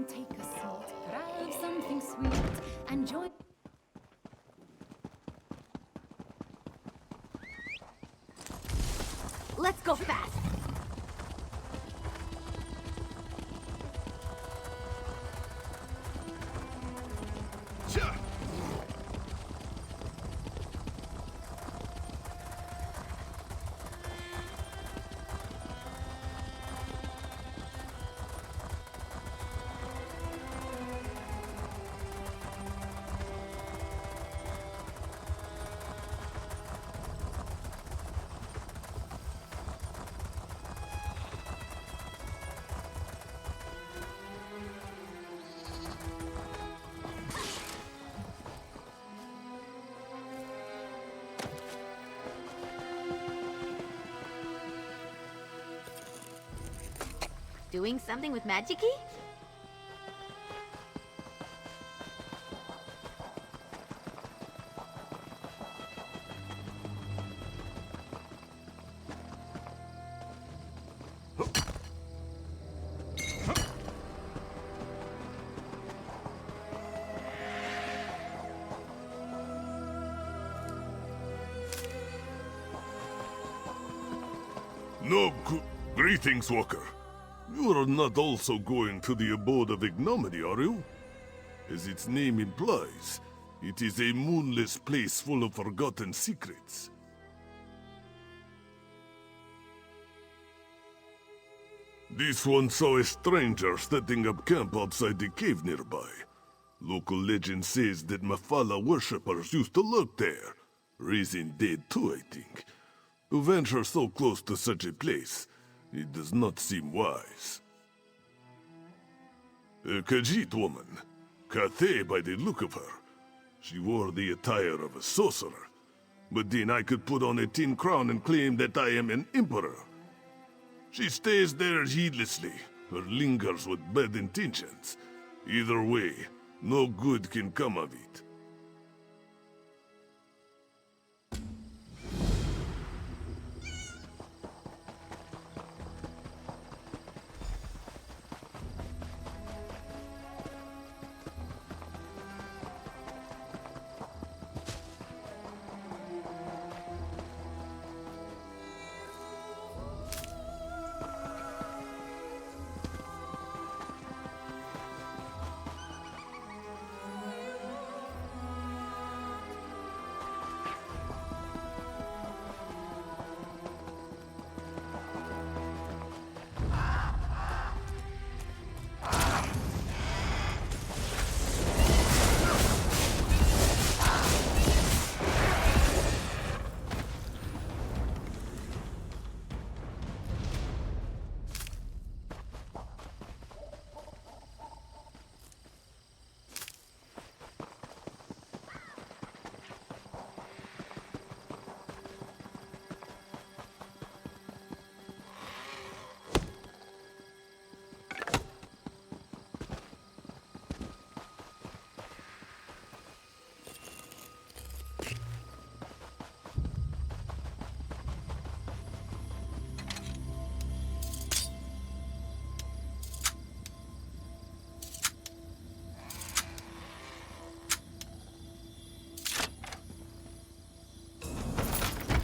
on, take a seat, grab something sweet, and join. Let's go fast. Doing something with magic-y? No, greetings, Walker. You are not also going to the abode of ignominy, are you? As its name implies, it is a moonless place full of forgotten secrets. This one saw a stranger setting up camp outside the cave nearby. Local legend says that Mafala worshippers used to lurk there, raising dead too, I think. To venture so close to such a place, it does not seem wise. A Khajiit woman. Cathay by the look of her. She wore the attire of a sorcerer. But then I could put on a tin crown and claim that I am an emperor. She stays there heedlessly, or lingers with bad intentions. Either way, no good can come of it.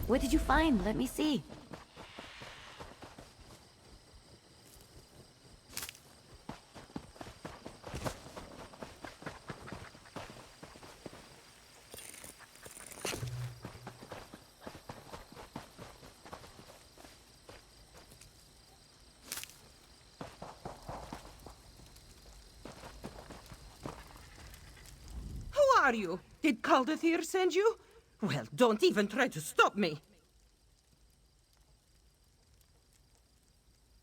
What did you find? Let me see. Who are you? Did Caldathir send you? Well, don't even try to stop me.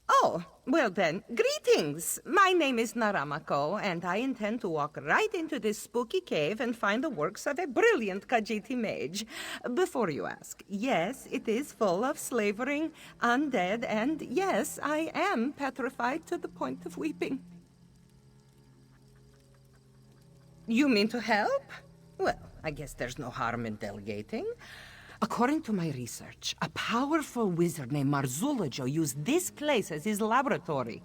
Oh, well then, greetings. My name is Naramako, and I intend to walk right into this spooky cave and find the works of a brilliant Khajiit mage. Before you ask, yes, it is full of slavering, undead, and yes, I am petrified to the point of weeping. You mean to help? Well, I guess there's no harm in delegating. According to my research, a powerful wizard named Marzulajo used this place as his laboratory.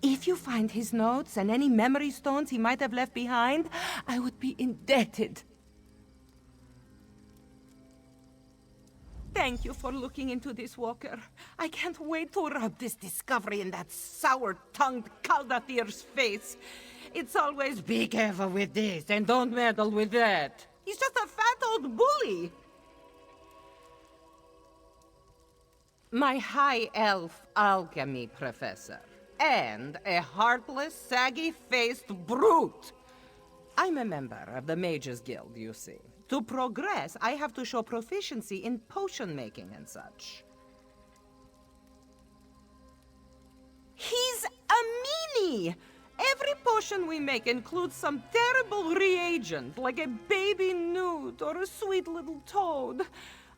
If you find his notes and any memory stones he might have left behind, I would be indebted. Thank you for looking into this, Walker. I can't wait to rub this discovery in that sour-tongued Kaldathir's face. It's always, be careful with this and don't meddle with that. He's just a fat old bully. My high elf alchemy professor. And a heartless, saggy-faced brute. I'm a member of the Mages Guild, you see. To progress, I have to show proficiency in potion making and such. He's a meanie! Every potion we make includes some terrible reagent, like a baby newt or a sweet little toad.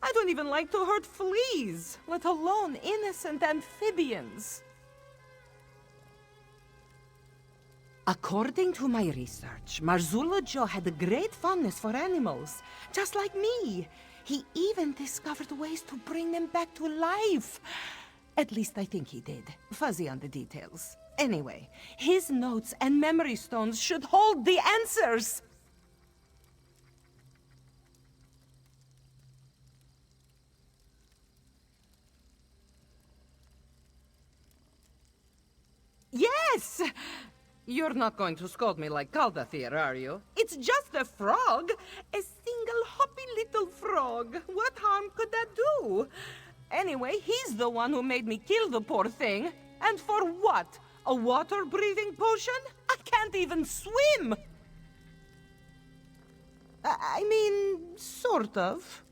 I don't even like to hurt fleas, let alone innocent amphibians. According to my research, Marzullo Joe had a great fondness for animals, just like me. He even discovered ways to bring them back to life. At least I think he did. Fuzzy on the details. Anyway, his notes and memory stones should hold the answers. Yes! You're not going to scold me like Kaldathir, are you? It's just a frog. A single hoppy little frog. What harm could that do? Anyway, he's the one who made me kill the poor thing. And for what? A water-breathing potion? I can't even swim! I mean, sort of.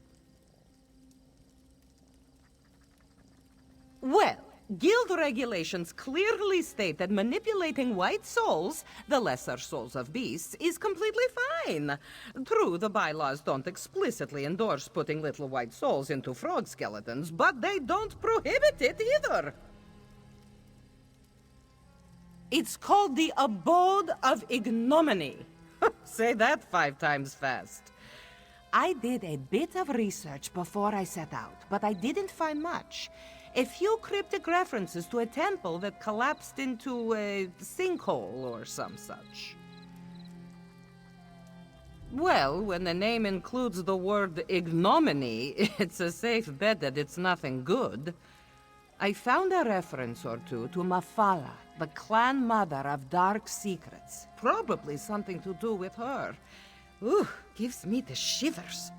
Well, Guild regulations clearly state that manipulating white souls, the lesser souls of beasts, is completely fine. True, the bylaws don't explicitly endorse putting little white souls into frog skeletons, but they don't prohibit it either. It's called the Abode of Ignominy. Say that 5 times fast. I did a bit of research before I set out, but I didn't find much. A few cryptic references to a temple that collapsed into a sinkhole or some such. Well, when the name includes the word ignominy, it's a safe bet that it's nothing good. I found a reference or two to Mafala, the clan mother of dark secrets. Probably something to do with her. Ooh, gives me the shivers.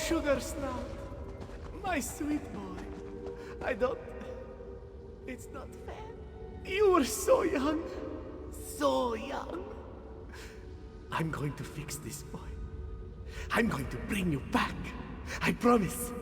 sugar snout. My sweet boy. I don't... It's not fair. You were so young. So young. I'm going to fix this, boy. I'm going to bring you back. I promise.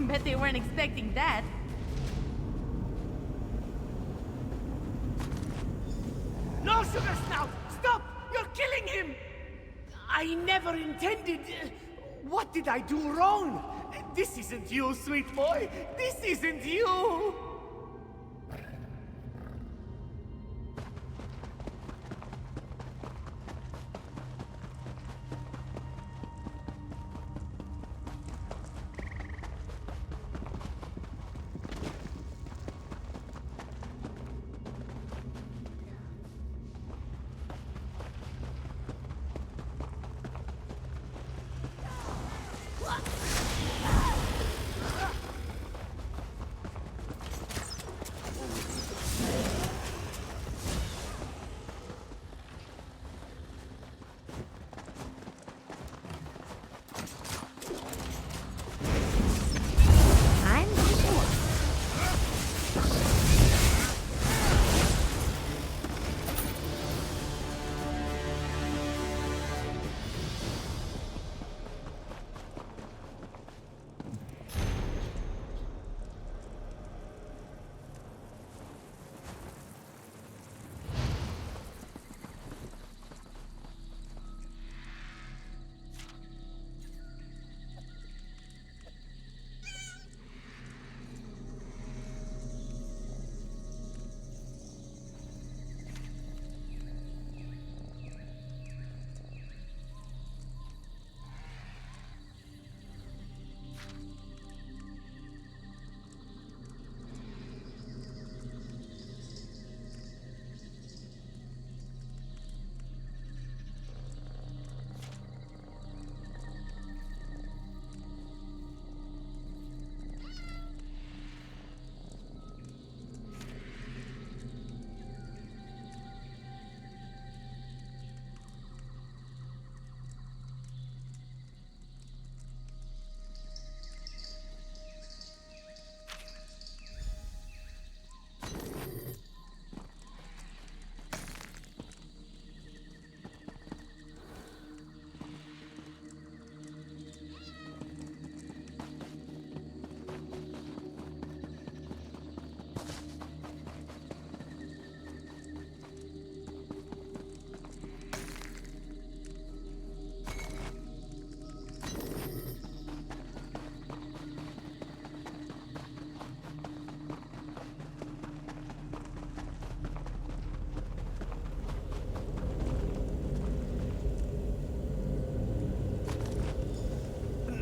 Bet they weren't expecting that. No, Sugar Snout! Stop! You're killing him! I never intended... What did I do wrong? This isn't you, sweet boy! This isn't you!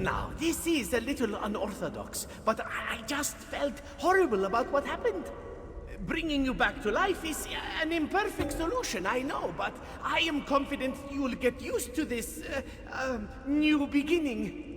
Now, this is a little unorthodox, but I just felt horrible about what happened. Bringing you back to life is an imperfect solution, I know, but I am confident you'll get used to this, new beginning.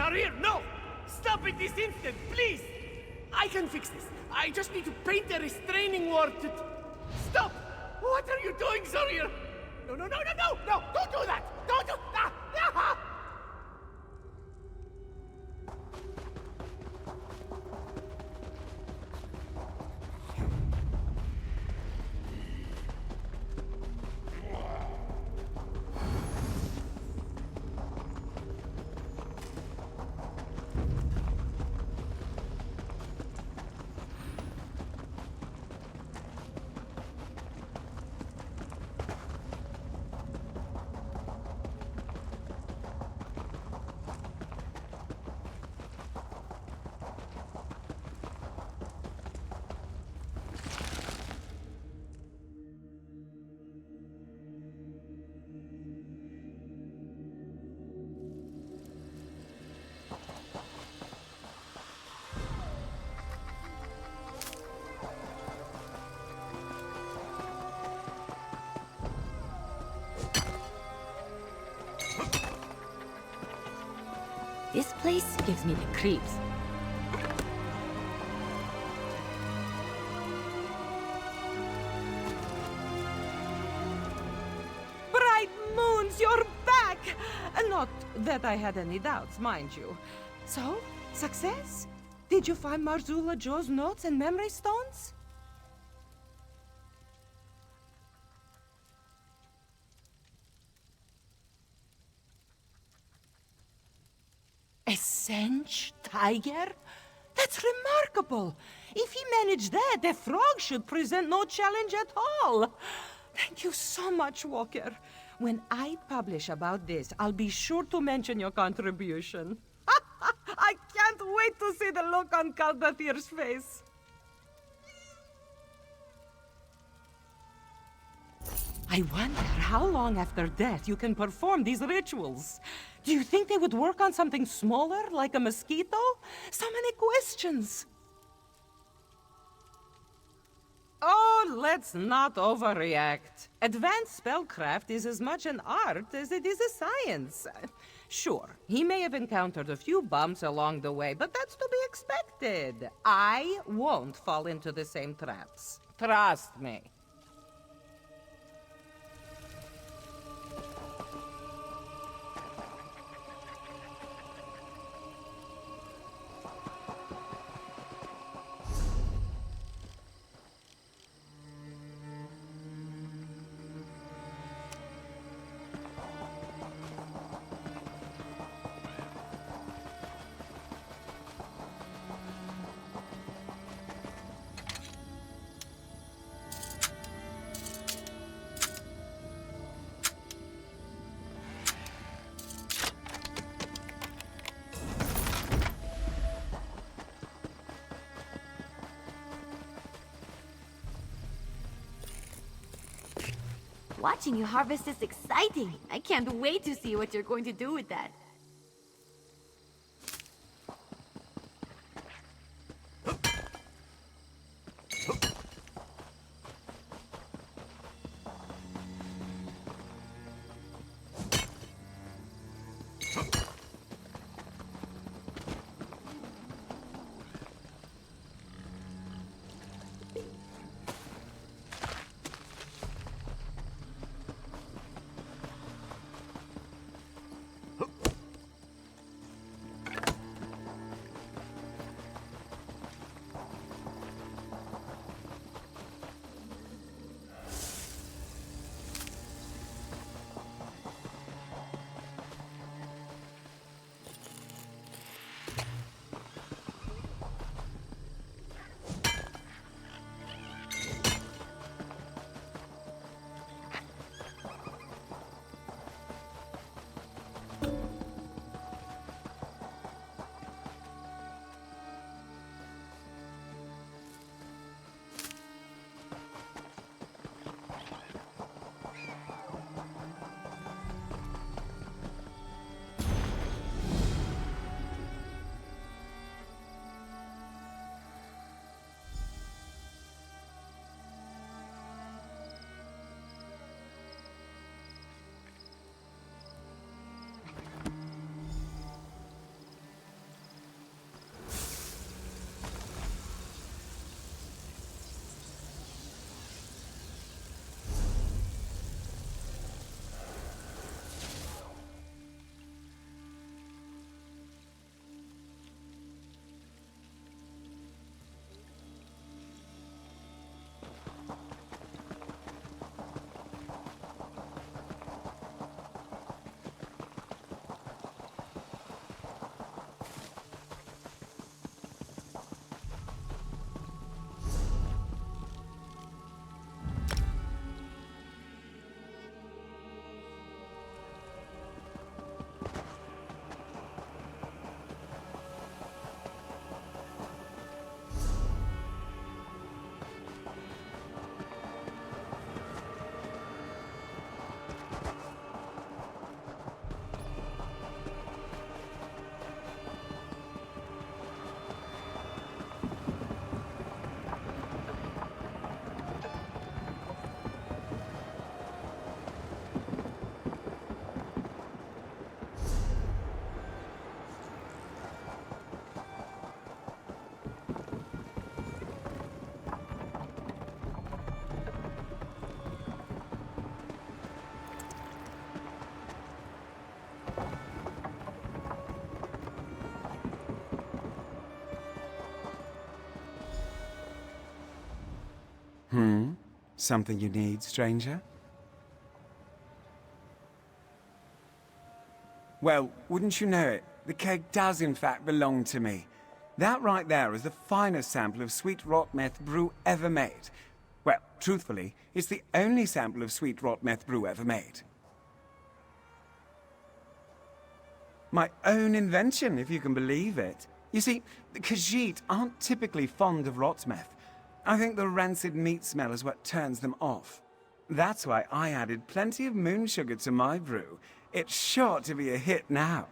Zarir, no! Stop it this instant, please! I can fix this. I just need to paint a restraining word to... Stop! What are you doing, Zarir? No, no, no, no, no! No! Don't do that! Don't do... Ah! Ah! This place gives me the creeps. Bright moons, you're back! Not that I had any doubts, mind you. So, success? Did you find Marzula Joe's notes and memory stones? A Sench tiger? That's remarkable! If he managed that, the frog should present no challenge at all. Thank you so much, Walker. When I publish about this, I'll be sure to mention your contribution. I can't wait to see the look on Kaldathir's face. I wonder how long after death you can perform these rituals. Do you think they would work on something smaller, like a mosquito? So many questions. Oh, let's not overreact. Advanced spellcraft is as much an art as it is a science. Sure, he may have encountered a few bumps along the way, but that's to be expected. I won't fall into the same traps. Trust me. Watching you harvest is exciting. I can't wait to see what you're going to do with that. Something you need, stranger? Well, wouldn't you know it, the keg does in fact belong to me. That right there is the finest sample of sweet rot meth brew ever made. Well, truthfully, it's the only sample of sweet rot meth brew ever made. My own invention, if you can believe it. You see, the Khajiit aren't typically fond of rot meth. I think the rancid meat smell is what turns them off. That's why I added plenty of moon sugar to my brew. It's sure to be a hit now.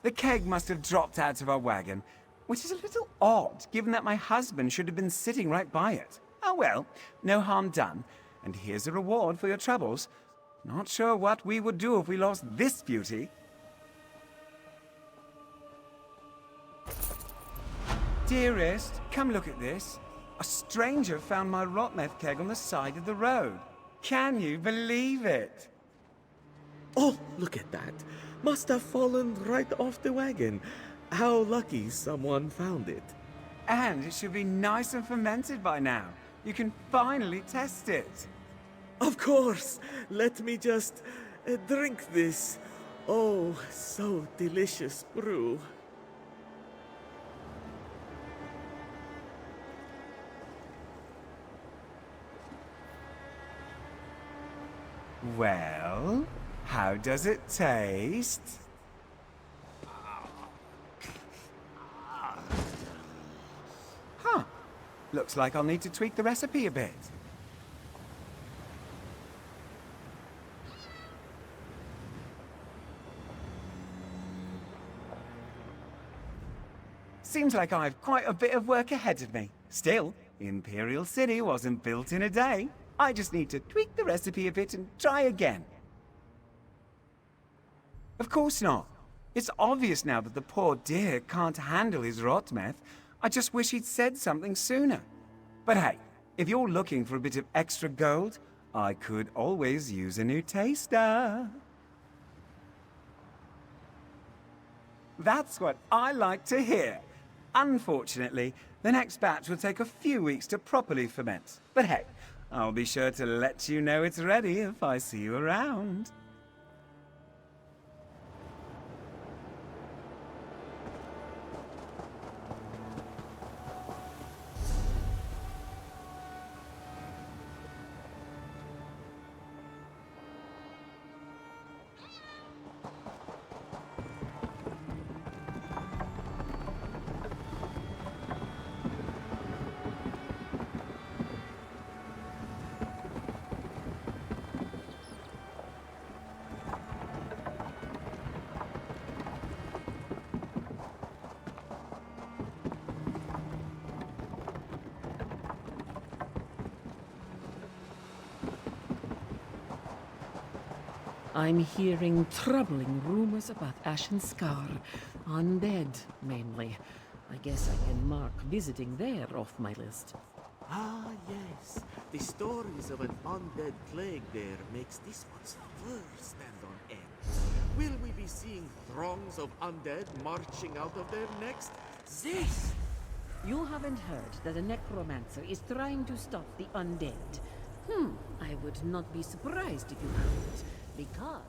The keg must have dropped out of our wagon, which is a little odd, given that my husband should have been sitting right by it. Oh well, no harm done. And here's a reward for your troubles. Not sure what we would do if we lost this beauty. Dearest, come look at this. A stranger found my rot meth keg on the side of the road. Can you believe it? Oh, look at that. Must have fallen right off the wagon. How lucky someone found it. And it should be nice and fermented by now. You can finally test it. Of course. Let me just drink this. Oh, so delicious brew. Well, how does it taste? Huh. Looks like I'll need to tweak the recipe a bit. Seems like I've quite a bit of work ahead of me. Still, Imperial City wasn't built in a day. I just need to tweak the recipe a bit and try again. Of course not. It's obvious now that the poor dear can't handle his rot meth. I just wish he'd said something sooner. But hey, if you're looking for a bit of extra gold, I could always use a new taster. That's what I like to hear. Unfortunately, the next batch will take a few weeks to properly ferment. But hey, I'll be sure to let you know it's ready if I see you around. I'm hearing troubling rumors about Ashen Scar. Undead, mainly. I guess I can mark visiting there off my list. Ah, yes. The stories of an undead plague there makes this one's fur stand on end. Will we be seeing throngs of undead marching out of there next? This! You haven't heard that a necromancer is trying to stop the undead. I would not be surprised if you haven't, because...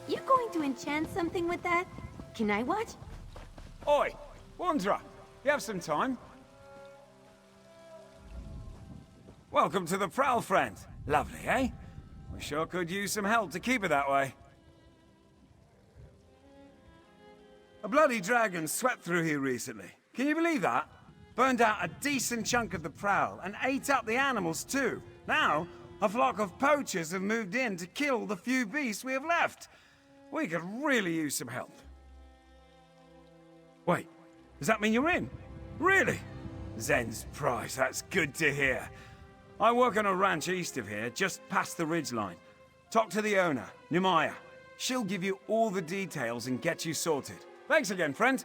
You going to enchant something with that? Can I watch? Oi, Wanderer, you have some time? Welcome to the Prowl, friend. Lovely, eh? We sure could use some help to keep it that way. A bloody dragon swept through here recently. Can you believe that? Burned out a decent chunk of the Prowl and ate up the animals too. Now, a flock of poachers have moved in to kill the few beasts we have left. We could really use some help. Wait, does that mean you're in? Really? Zen's prize, that's good to hear. I work on a ranch east of here, just past the ridgeline. Talk to the owner, Numaya. She'll give you all the details and get you sorted. Thanks again, friend.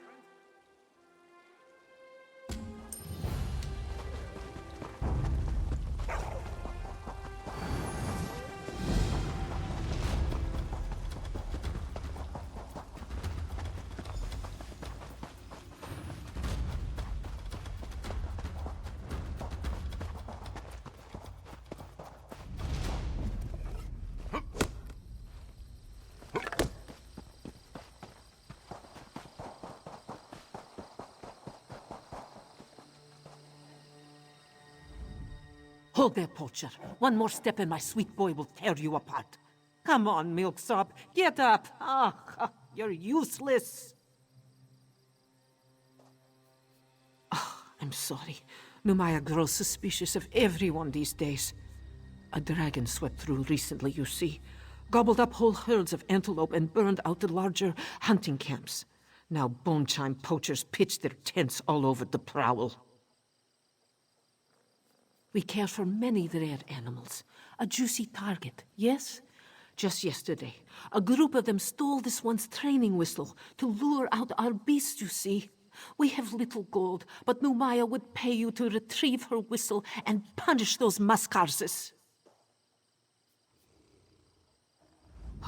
Hold there, poacher. One more step and my sweet boy will tear you apart. Come on, Milksop. Get up. Ah, you're useless. I'm sorry. Numaya grows suspicious of everyone these days. A dragon swept through recently, you see. Gobbled up whole herds of antelope and burned out the larger hunting camps. Now bone-chime poachers pitch their tents all over the Prowl. We care for many rare animals. A juicy target, yes? Just yesterday, a group of them stole this one's training whistle to lure out our beasts, you see. We have little gold, but Numaya would pay you to retrieve her whistle and punish those maskarses.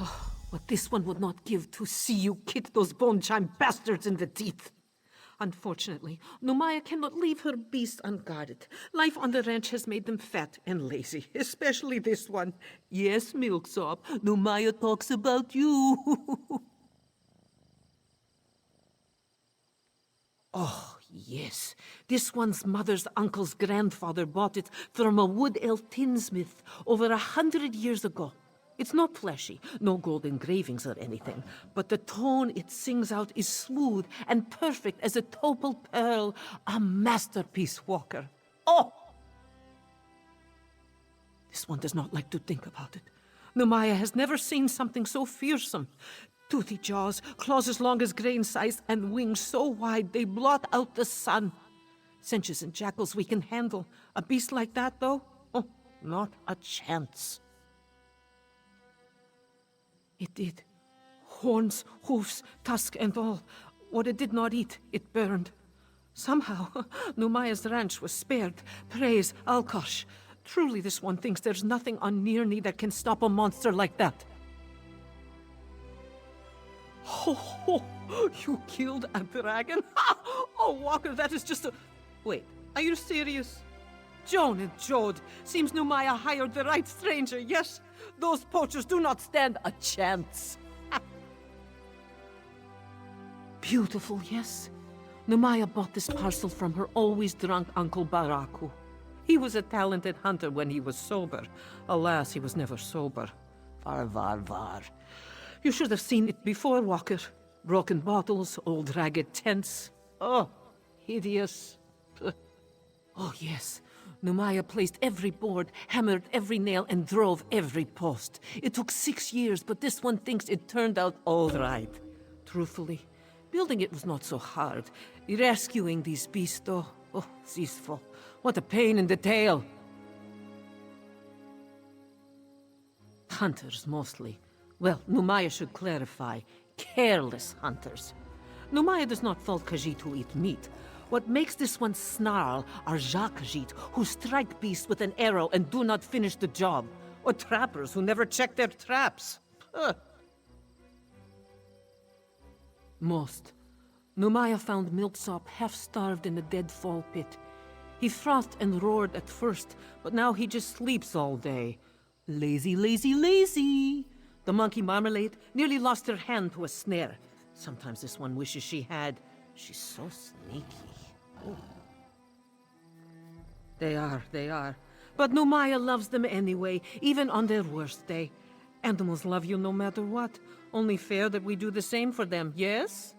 Oh, what this one would not give to see you kick those bone-chime bastards in the teeth. Unfortunately, Numaya cannot leave her beast unguarded. Life on the ranch has made them fat and lazy, especially this one. Yes, Milksop, Numaya talks about you. Oh, yes. This one's mother's uncle's grandfather bought it from a wood elf tinsmith over 100 years ago. It's not flashy, no gold engravings or anything, but the tone it sings out is smooth and perfect as a topal pearl, a masterpiece, Walker. Oh! This one does not like to think about it. Numaya has never seen something so fearsome. Toothy jaws, claws as long as grain size, and wings so wide they blot out the sun. Cinches and jackals we can handle. A beast like that, though? Oh, not a chance. It did. Horns, hoofs, tusk, and all. What it did not eat, it burned. Somehow, Numaya's ranch was spared. Praise Alkosh. Truly this one thinks there's nothing on Nirni that can stop a monster like that. Oh, you killed a dragon? Oh, Walker, that is just a... Wait, are you serious? Joan and Jode, seems Numaya hired the right stranger, yes? Those poachers do not stand a chance. Beautiful, yes? Numaya bought this parcel from her always drunk Uncle Baraku. He was a talented hunter when he was sober. Alas, he was never sober. Var. You should have seen it before, Walker. Broken bottles, old ragged tents. Oh, hideous. Oh, yes. Numaya placed every board, hammered every nail, and drove every post. It took 6 years, but this one thinks it turned out all right. Truthfully, building it was not so hard. Rescuing these beasts, though, oh, Zisfo, what a pain in the tail. Hunters, mostly. Well, Numaya should clarify. Careless hunters. Numaya does not fault Khajiit who eat meat. What makes this one snarl are Khajiit who strike beasts with an arrow and do not finish the job. Or trappers who never check their traps. Most. Numaya found Milksop half-starved in the dead fall pit. He frothed and roared at first, but now he just sleeps all day. Lazy, lazy, lazy! The monkey Marmalade nearly lost her hand to a snare. Sometimes this one wishes she had. She's so sneaky. Oh. They are. But Numaya loves them anyway, even on their worst day. Animals love you no matter what. Only fair that we do the same for them, yes?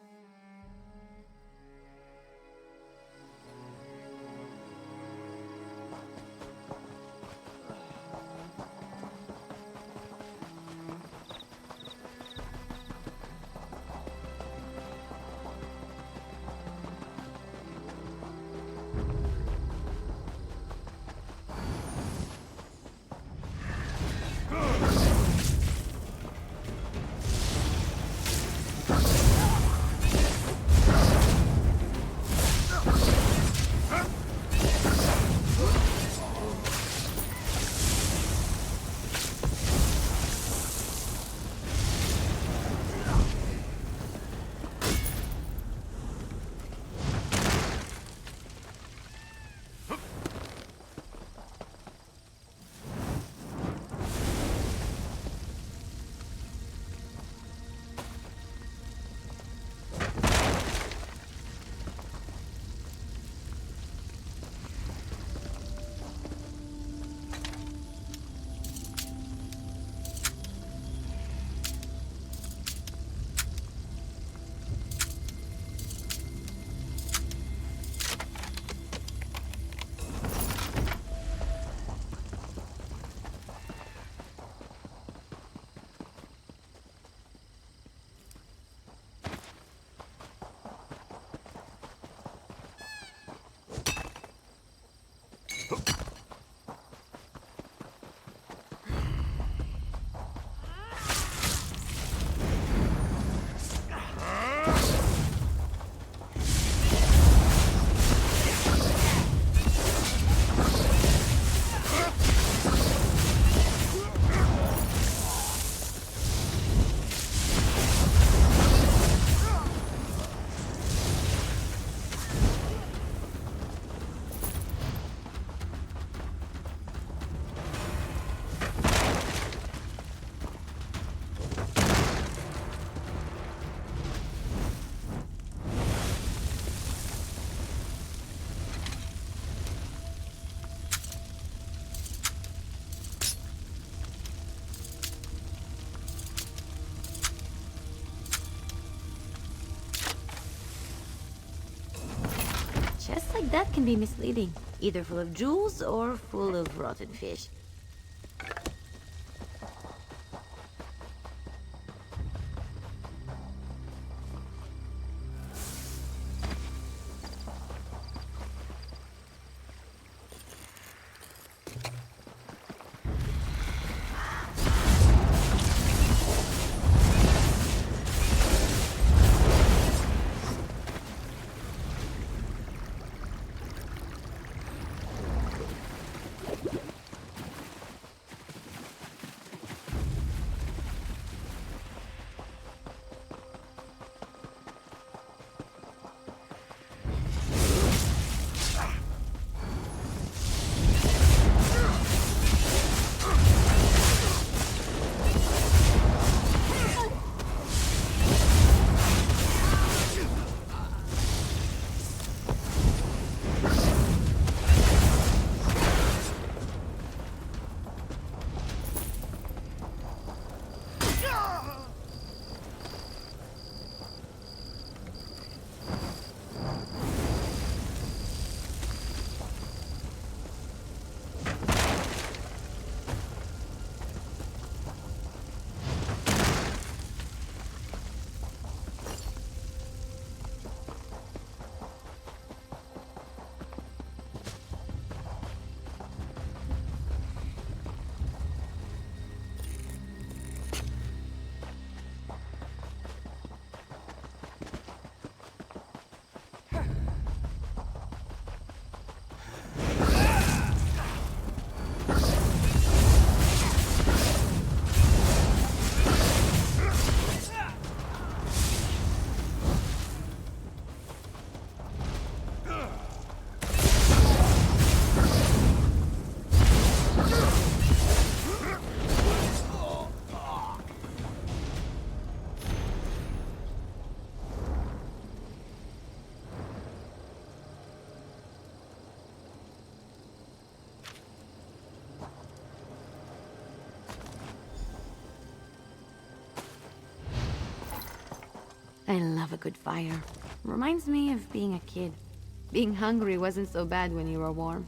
Chests like that can be misleading, either full of jewels or full of rotten fish. I love a good fire. Reminds me of being a kid. Being hungry wasn't so bad when you were warm.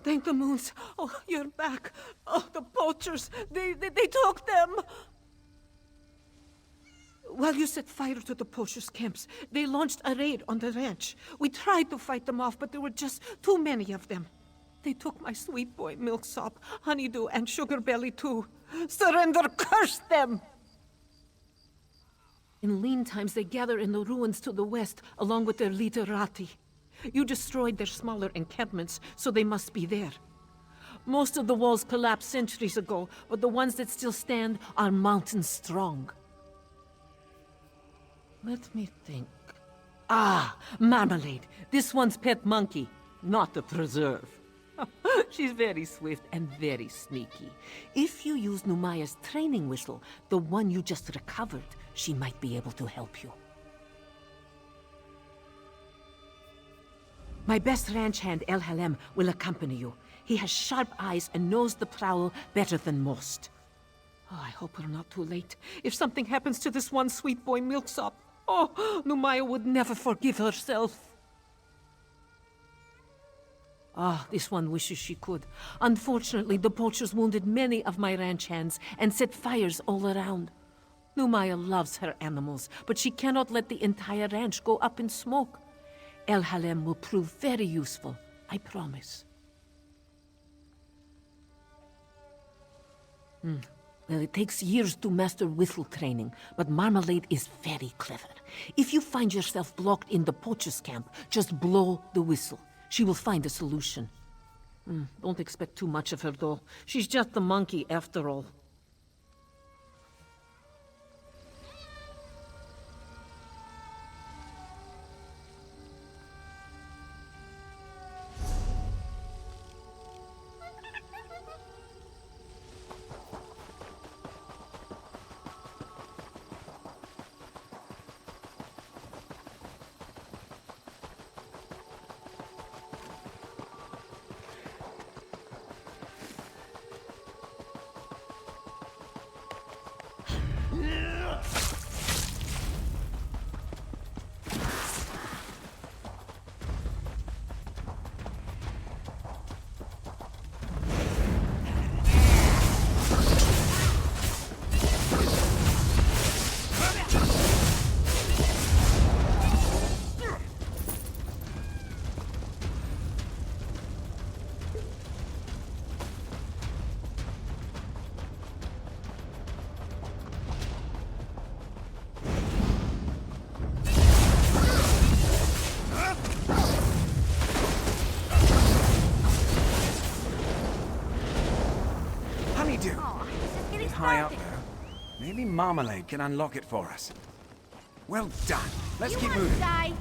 Thank the moons. Oh, you're back. Oh, the poachers. They took them. While you set fire to the poachers' camps, they launched a raid on the ranch. We tried to fight them off, but there were just too many of them. They took my sweet boy, Milksop, Honeydew, and Sugarbelly too. Surrender, curse them! In lean times, they gather in the ruins to the west, along with their literati. You destroyed their smaller encampments, so they must be there. Most of the walls collapsed centuries ago, but the ones that still stand are mountain strong. Let me think. Ah, Marmalade. This one's pet monkey, not the preserve. She's very swift and very sneaky. If you use Numaya's training whistle, the one you just recovered, she might be able to help you. My best ranch hand, El Halem, will accompany you. He has sharp eyes and knows the Prowl better than most. Oh, I hope we're not too late. If something happens to this one sweet boy Milksop, oh, Numaya would never forgive herself. Ah, this one wishes she could. Unfortunately, the poachers wounded many of my ranch hands and set fires all around. Numaya loves her animals, but she cannot let the entire ranch go up in smoke. El Halem will prove very useful, I promise. Well, it takes years to master whistle training, but Marmalade is very clever. If you find yourself blocked in the poacher's camp, just blow the whistle. She will find a solution. Don't expect too much of her, though. She's just a monkey, after all. High up there. Maybe Marmalade can unlock it for us. Well done. Let's keep moving. Die.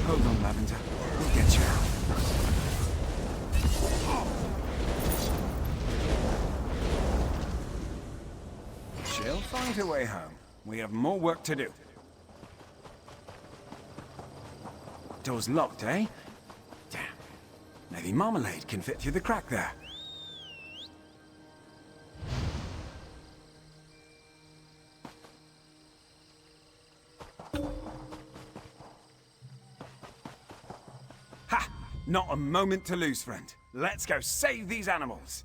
Hold on, Lavender. We'll get you out. She'll find her way home. We have more work to do. Door's locked, eh? Damn. Maybe Marmalade can fit through the crack there. Not a moment to lose, friend. Let's go save these animals.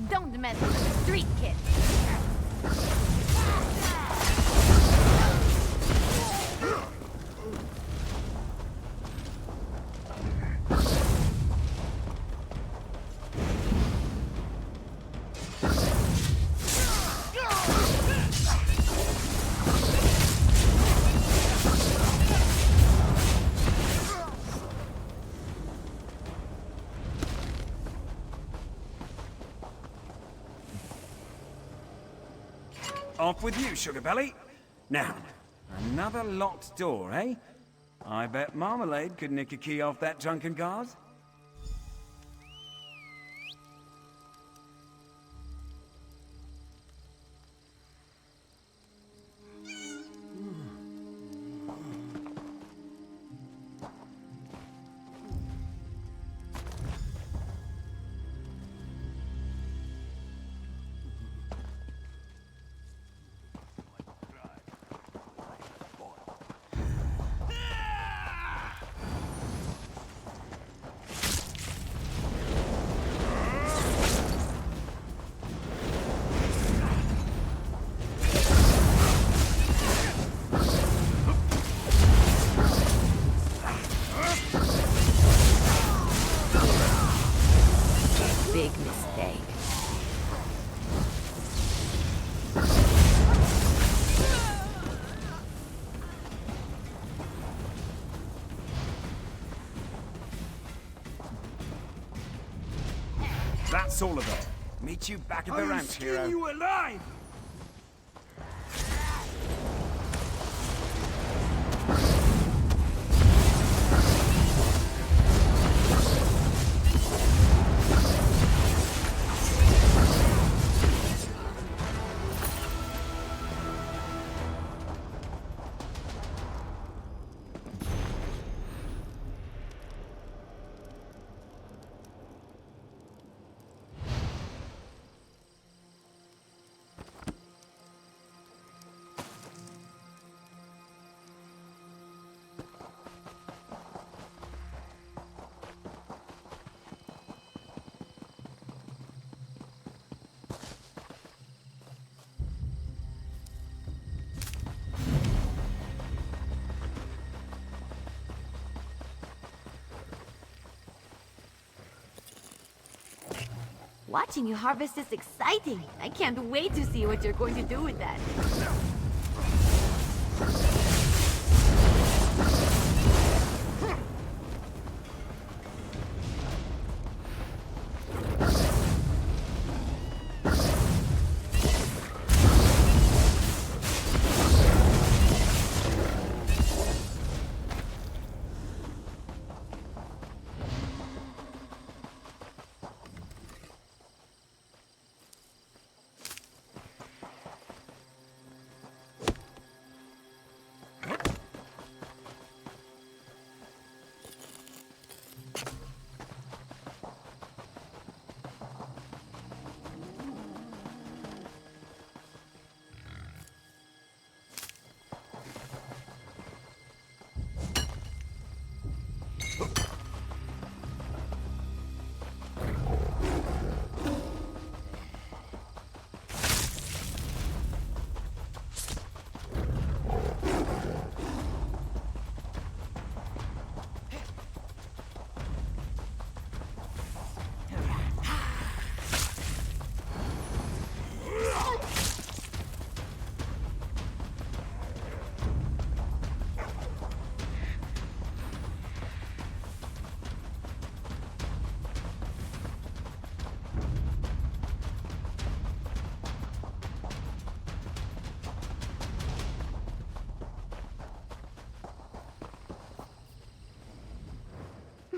Don't mess with the street kid. Off with you, Sugar Belly. Now, another locked door, eh? I bet Marmalade could nick a key off that drunken guard. Big mistake. That's all of it. Meet you back at the ranch, hero. you alive! Watching you harvest is exciting. I can't wait to see what you're going to do with that.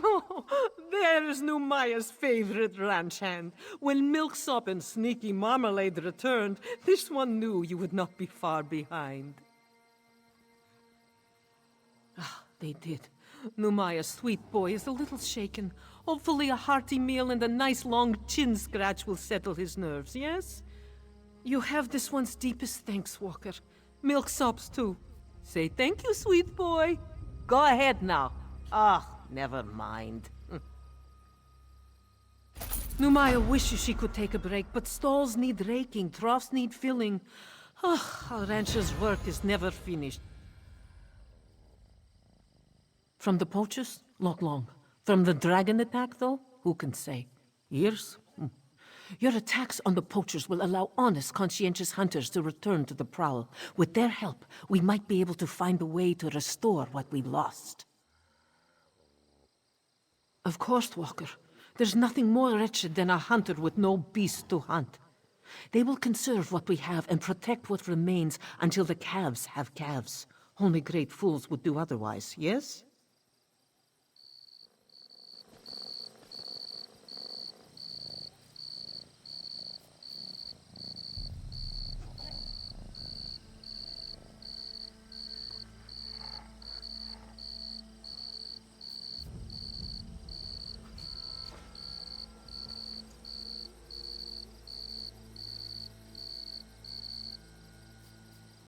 Oh, there's Numaya's favorite ranch hand. When Milksop and Sneaky Marmalade returned, this one knew you would not be far behind. Ah, they did. Numaya's sweet boy is a little shaken. Hopefully a hearty meal and a nice long chin scratch will settle his nerves, yes? You have this one's deepest thanks, Walker. Milksop's too. Say thank you, sweet boy. Go ahead now. Ah, never mind. Numaya wishes she could take a break, but stalls need raking, troughs need filling. Ah, a rancher's work is never finished. From the poachers, not long. From the dragon attack, though, who can say? Years? Your attacks on the poachers will allow honest, conscientious hunters to return to the Prowl. With their help, we might be able to find a way to restore what we lost. Of course, Walker. There's nothing more wretched than a hunter with no beast to hunt. They will conserve what we have and protect what remains until the calves have calves. Only great fools would do otherwise, yes?